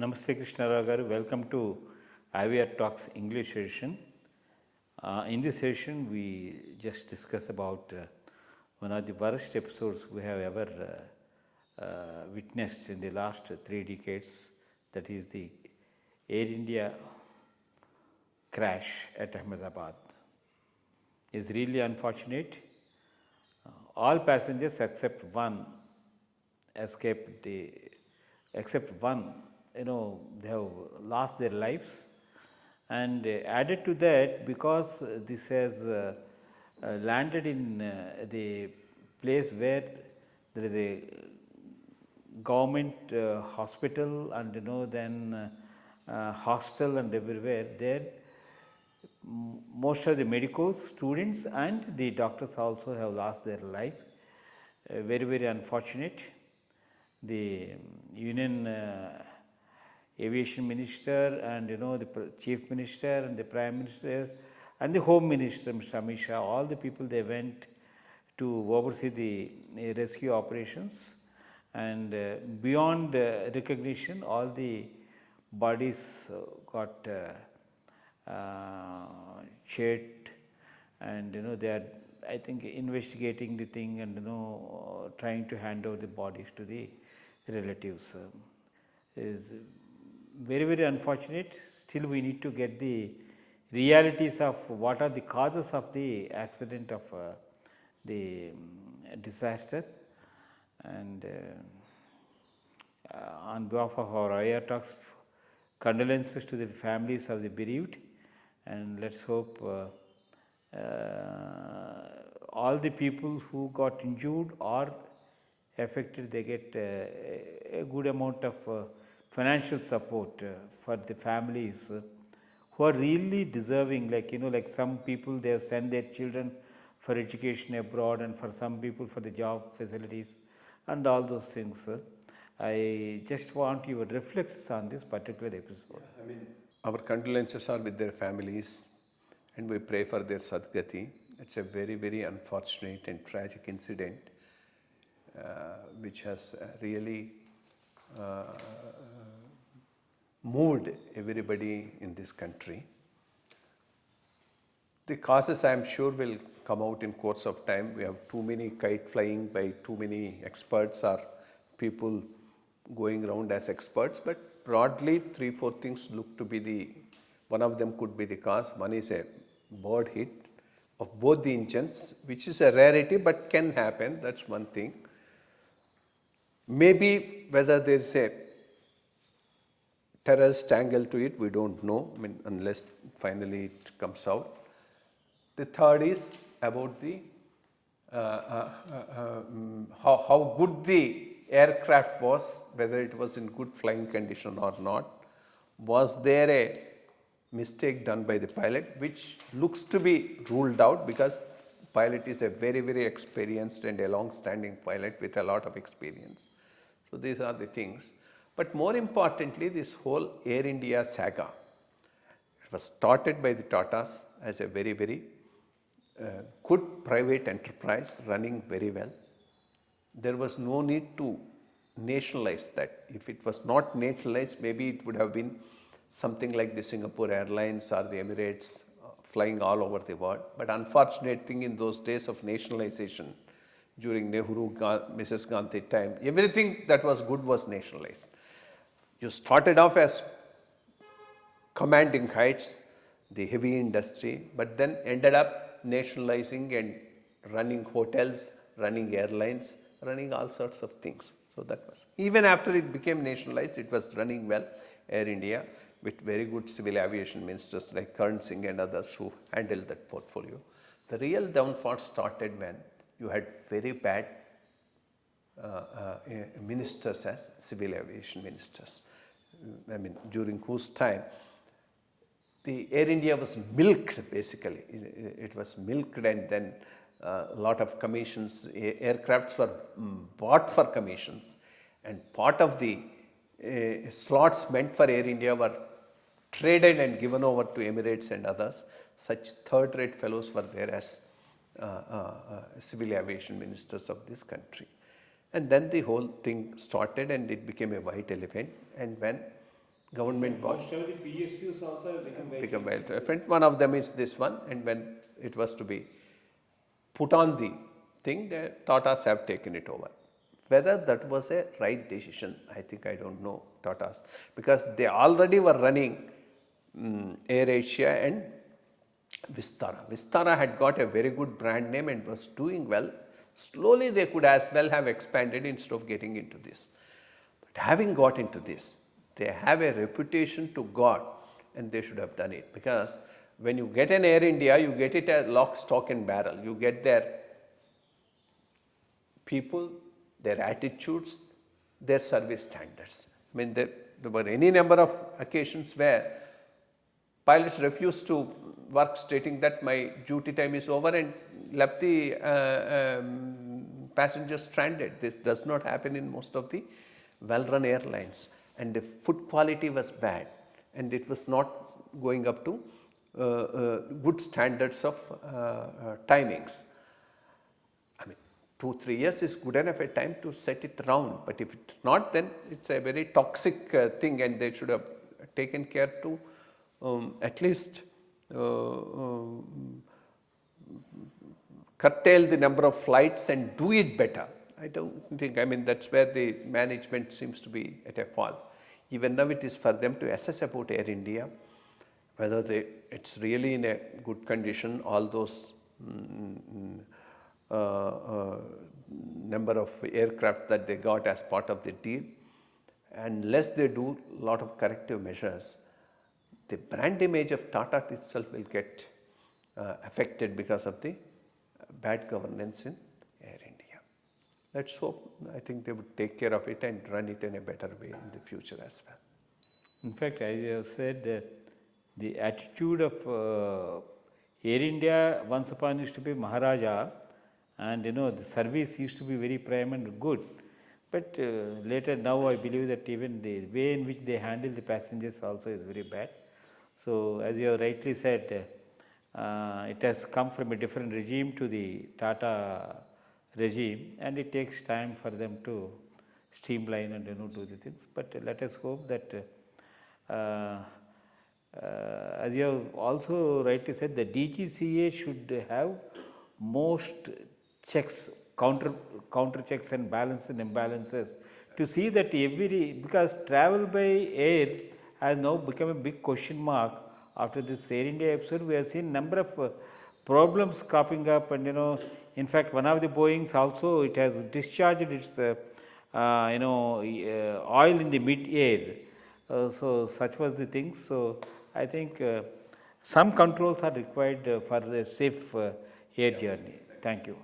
Namaste Krishna Rao garu. Welcome to IYRTalks English session. In this session, we just discuss about one of the worst episodes we have ever witnessed in the last 3 decades. That is the Air India crash at Ahmedabad. It's really unfortunate. All passengers except one escaped. Except one, they have lost their lives. And added to that, because this has landed in the place where there is a government hospital and then hostel and everywhere, there most of the medicos, students and the doctors also have lost their life. Very, very unfortunate. The Union Aviation Minister and the Chief Minister and the Prime Minister and the Home Minister, Mr. Amit Shah, all the people, they went to oversee the rescue operations, and beyond recognition, all the bodies got checked, and they are, I think, investigating the thing and trying to hand over the bodies to the relatives. Is very, very unfortunate. Still we need to get the realities of what are the causes of the accident, of the disaster, and on behalf of our IYRTalks, condolences to the families of the bereaved, and let's hope all the people who got injured or affected, they get a good amount of financial support for the families who are really deserving. Like some people, they have sent their children for education abroad, and for some people for the job facilities and all those things. I just want your reflections on this particular episode. Our condolences are with their families, and we pray for their sadgati. It's a very, very unfortunate and tragic incident which has really moved everybody in this country. The causes, I am sure, will come out in course of time. We have too many kite flying by too many experts or people going around as experts, but broadly 3-4 things look to be one of them could be the cause. One is a bird hit of both the engines, which is a rarity but can happen. That's one thing. Maybe whether there is a terrorist angle to it, we don't know, unless finally it comes out. The third is about the how good the aircraft was, whether it was in good flying condition or not. Was there a mistake done by the pilot, which looks to be ruled out, because pilot is a very, very experienced and a long-standing pilot with a lot of experience. So these are the things. But more importantly, this whole Air India saga, it was started by the Tatas as a very, very good private enterprise running very well. There was no need to nationalize that. If it was not nationalized, maybe it would have been something like the Singapore Airlines or the Emirates flying all over the world. But unfortunate thing, in those days of nationalization, during Nehru, Mrs. Gandhi time, everything that was good was nationalized. You started off as commanding heights, the heavy industry, but then ended up nationalizing and running hotels, running airlines, running all sorts of things. So that was, even after it became nationalized, it was running well, Air India, with very good civil aviation ministers like Karan Singh and others who handled that portfolio. The real downfall started when you had very bad ministers as civil aviation ministers. During whose time the Air India was milked, basically. It was milked, and then a lot of commissions, aircrafts were bought for commissions, and part of the slots meant for Air India were traded and given over to Emirates and others. Such third-rate fellows were there as civil aviation ministers of this country. And then the whole thing started and it became a white elephant. And when government bought. Most of the PSUs also have become well different. One of them is this one, and when it was to be put on the thing, the Tatas have taken it over. Whether that was a right decision, I think I don't know Tatas, because they already were running Air Asia and Vistara. Vistara had got a very good brand name and was doing well. Slowly they could as well have expanded instead of getting into this. But having got into this, they have a reputation to God, and they should have done it, because when you get an Air India, you get it as lock, stock and barrel. You get their people, their attitudes, their service standards. I mean, there were any number of occasions where pilots refused to work, stating that my duty time is over, and left the passengers stranded. This does not happen in most of the well-run airlines. And the food quality was bad, and it was not going up to good standards of timings. I mean, 2-3 years is good enough a time to set it around, but if it's not, then it's a very toxic thing, and they should have taken care to at least curtail the number of flights and do it better. I don't think, I mean, that's where the management seems to be at a fault. Even now it is for them to assess about Air India, whether it's really in a good condition, all those number of aircraft that they got as part of the deal. Unless they do a lot of corrective measures, the brand image of Tata itself will get affected because of the bad governance in Air India. Let's hope, I think they would take care of it and run it in a better way in the future as well. In fact, as you have said, the attitude of Air India once upon used to be Maharaja, and the service used to be very prime and good. But later now I believe that even the way in which they handle the passengers also is very bad. So as you have rightly said, it has come from a different regime to the Tata regime, and it takes time for them to streamline and do the things. But let us hope that as you have also rightly said, the DGCA should have most checks, counter checks and balances and imbalances, to see that because travel by air has now become a big question mark. After this Air India episode, we have seen number of problems cropping up, and in fact one of the Boeings also, it has discharged its oil in the mid-air. So such was the thing. So I think some controls are required for a safe air journey. Thank you.